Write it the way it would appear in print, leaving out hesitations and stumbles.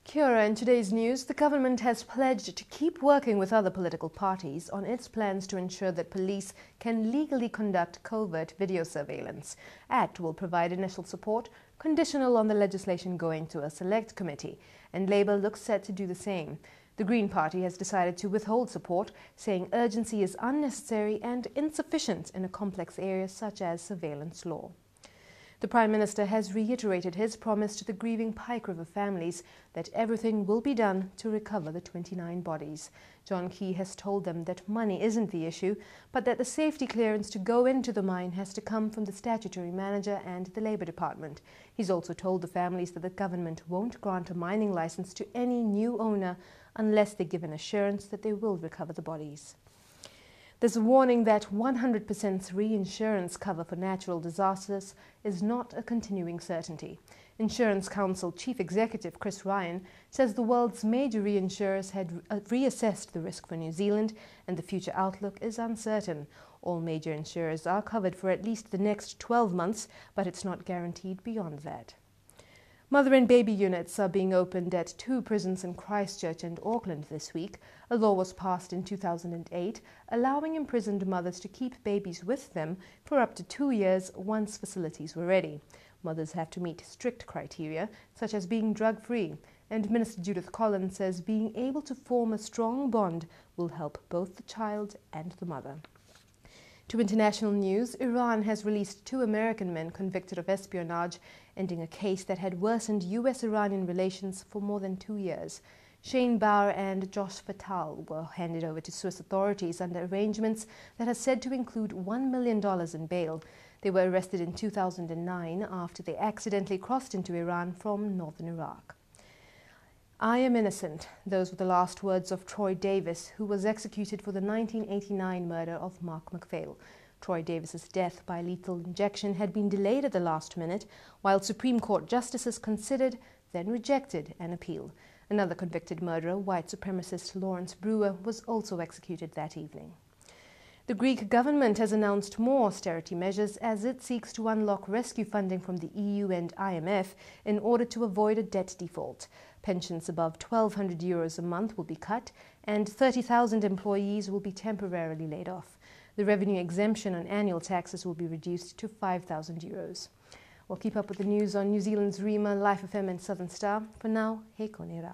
Kia ora, in today's news, the government has pledged to keep working with other political parties on its plans to ensure that police can legally conduct covert video surveillance. Act will provide initial support, conditional on the legislation going to a select committee, and Labour looks set to do the same. The Green Party has decided to withhold support, saying urgency is unnecessary and insufficient in a complex area such as surveillance law. The Prime Minister has reiterated his promise to the grieving Pike River families that everything will be done to recover the 29 bodies. John Key has told them that money isn't the issue, but that the safety clearance to go into the mine has to come from the statutory manager and the Labour Department. He's also told the families that the government won't grant a mining licence to any new owner unless they give an assurance that they will recover the bodies. There's a warning that 100% reinsurance cover for natural disasters is not a continuing certainty. Insurance Council Chief Executive Chris Ryan says the world's major reinsurers had reassessed the risk for New Zealand and the future outlook is uncertain. All major insurers are covered for at least the next 12 months, but it's not guaranteed beyond that. Mother and baby units are being opened at 2 prisons in Christchurch and Auckland this week. A law was passed in 2008 allowing imprisoned mothers to keep babies with them for up to 2 years once facilities were ready. Mothers have to meet strict criteria, such as being drug-free, and Minister Judith Collins says being able to form a strong bond will help both the child and the mother. To international news, Iran has released 2 American men convicted of espionage, ending a case that had worsened US-Iranian relations for more than 2 years. Shane Bauer and Josh Fatal were handed over to Swiss authorities under arrangements that are said to include $1 million in bail. They were arrested in 2009 after they accidentally crossed into Iran from northern Iraq. I am innocent. Those were the last words of Troy Davis, who was executed for the 1989 murder of Mark McPhail. Troy Davis's death by lethal injection had been delayed at the last minute, while Supreme Court justices considered, then rejected an appeal. Another convicted murderer, white supremacist Lawrence Brewer, was also executed that evening. The Greek government has announced more austerity measures as it seeks to unlock rescue funding from the EU and IMF in order to avoid a debt default. Pensions above €1,200 a month will be cut and 30,000 employees will be temporarily laid off. The revenue exemption on annual taxes will be reduced to €5,000. We'll keep up with the news on New Zealand's Rima, Life FM and Southern Star. For now, he konera.